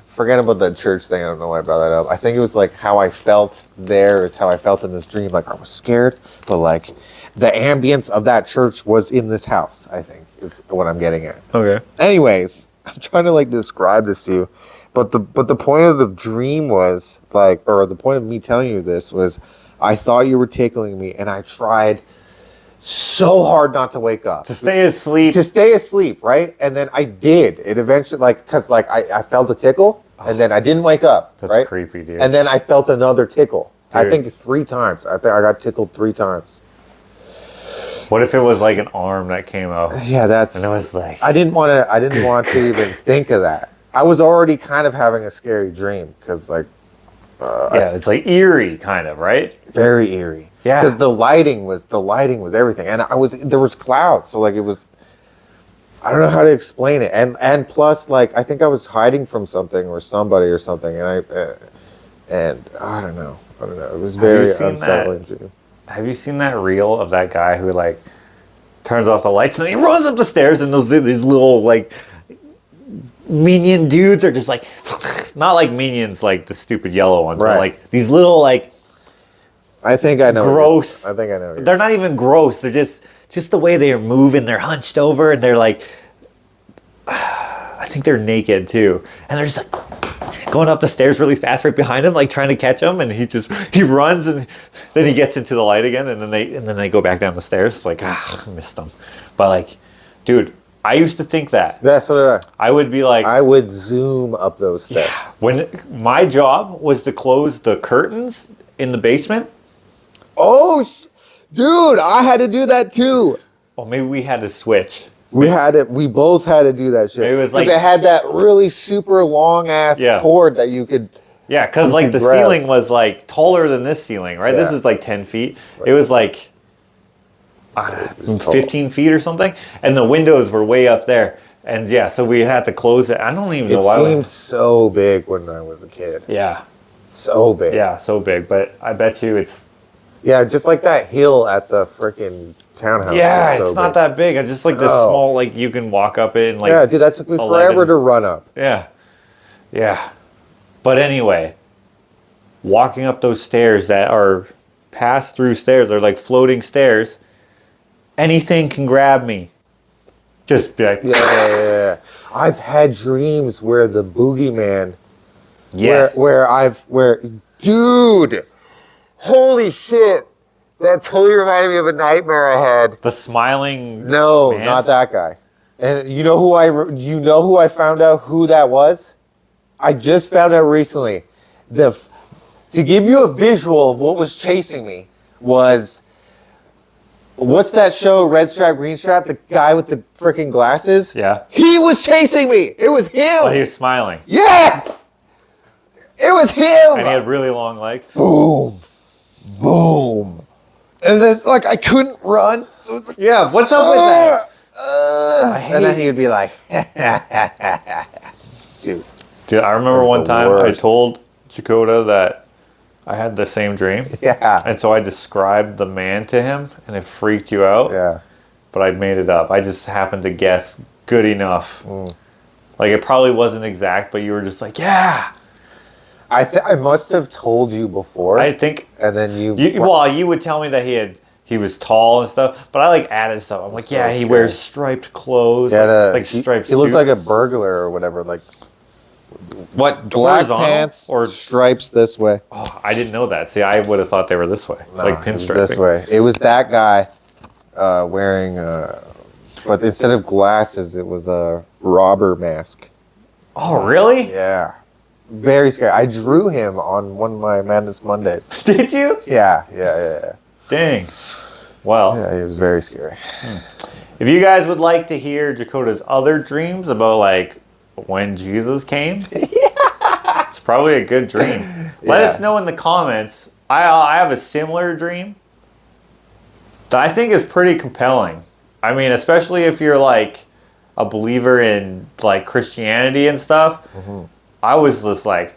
Forget about that church thing. I don't know why I brought that up. I think it was like how I felt there is how I felt in this dream. Like I was scared, but like the ambience of that church was in this house, I think, is what I'm getting at. Okay. Anyways, I'm trying to like describe this to you. But the point of the dream was like, or the point of me telling you this was I thought you were tickling me and I tried so hard not to wake up. To stay asleep. Right? And then I did. It eventually, like, because like I felt a tickle and then I didn't wake up. That's right? creepy, dude. And then I felt another tickle. Dude. I think 3 times. I think I got tickled 3 times. What if it was like an arm that came out? Yeah, that's... And it was like... I didn't want to even think of that. I was already kind of having a scary dream because like... it's like eerie kind of, right? Very eerie. Yeah. Because the lighting was everything. And there was clouds. So like it was... I don't know how to explain it. And plus like I think I was hiding from something or somebody or something. And I don't know. It was very unsettling dream. Have you seen that reel of that guy who like turns off the lights and then he runs up the stairs and these little like minion dudes are just like not like minions like the stupid yellow ones, right. But like these little like I think I know gross. I think I know. They're not even gross. They're just the way they're moving. They're hunched over and they're like I think they're naked too, and they're just like going up the stairs really fast right behind him, like trying to catch him, and he runs and then he gets into the light again, and then they go back down the stairs. It's like I missed them, but like, dude, I used to think that. Yeah, so did I. I would be like, I would zoom up those steps. Yeah. When my job was to close the curtains in the basement. Oh, dude, I had to do that too. Well, maybe we had to switch. We both had to do that shit. It was like they had that really super long ass cord that you could. Yeah, because like the ceiling was like taller than this ceiling, right? Yeah. This is like 10 feet. Right. It was like 15 feet or something, and the windows were way up there. And yeah, so we had to close it. I don't even know why. It seemed so big when I was a kid. Yeah, so big. Yeah, so big. But I bet you it's. Yeah, just like that hill at the freaking townhouse. Yeah, it's not that big. It's just like this small, like you can walk up it and like. Yeah, dude, that took me forever to run up. Yeah, yeah. But anyway, walking up those stairs that are pass-through stairs, they're like floating stairs. Anything can grab me. Just be like. Yeah. I've had dreams where the boogeyman. Yes. Where, dude. Holy shit! That totally reminded me of a nightmare I had. The smiling. No, man? Not that guy. And you know who I found out who that was? I just found out recently. To give you a visual of what was chasing me was, what's that show? Red Stripe, Green Stripe. The guy with the freaking glasses. Yeah. He was chasing me. It was him. Oh, he was smiling. Yes. It was him. And he had really long legs. Boom. Boom. And then, like, I couldn't run. So it's like, yeah, what's up with that? And then he would be like, Dude, I remember one time I told Jakota that I had the same dream. Yeah. And so I described the man to him, and it freaked you out. Yeah. But I made it up. I just happened to guess good enough. Like it probably wasn't exact, but you were just like, yeah. I must have told you before. I think, and then you would tell me that he was tall and stuff, but I like added stuff. I'm like, yeah, he scary. wears striped clothes, striped. He looked like a burglar or whatever, like what black horizontal pants or stripes this way. Oh, I didn't know that. See, I would have thought they were this way, like pinstriping. This way. It was that guy wearing, but instead of glasses, it was a robber mask. Oh, really? Yeah. Very scary. I drew him on one of my Madness Mondays. Did you? Yeah. Dang. Well. Yeah, it was very scary. If you guys would like to hear Jakota's other dreams about like when Jesus came, it's probably a good dream. Let us know in the comments. I have a similar dream that I think is pretty compelling. I mean, especially if you're like a believer in like Christianity and stuff. Mm-hmm. I was just like,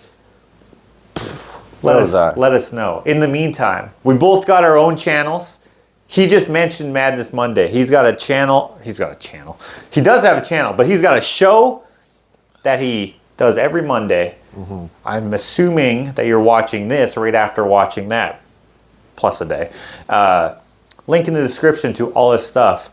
let us know. In the meantime, we both got our own channels. He just mentioned Madness Monday. He's got a channel. He does have a channel, but he's got a show that he does every Monday. Mm-hmm. I'm assuming that you're watching this right after watching that, plus a day. Link in the description to all his stuff.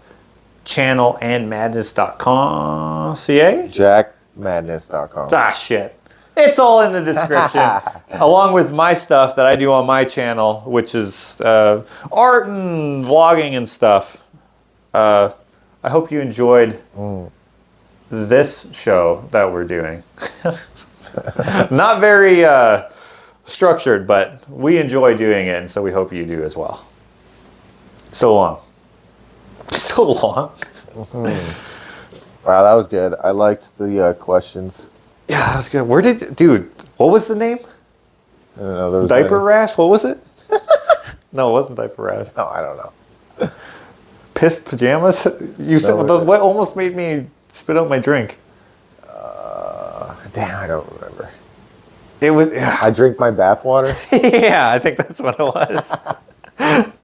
Channel and madness.com. CA? JackMadness.com. Ah, shit. It's all in the description, along with my stuff that I do on my channel, which is art and vlogging and stuff. I hope you enjoyed this show that we're doing. Not very structured, but we enjoy doing it, and so we hope you do as well. So long. So long. Wow, that was good. I liked the questions. Yeah, that was good. Dude, what was the name? I don't know. There was Diaper rash? What was it? No, it wasn't diaper rash. No, I don't know. Pissed pajamas? You said what almost made me spit out my drink. Damn, I don't remember. It was. I drink my bathwater. Yeah, I think that's what it was.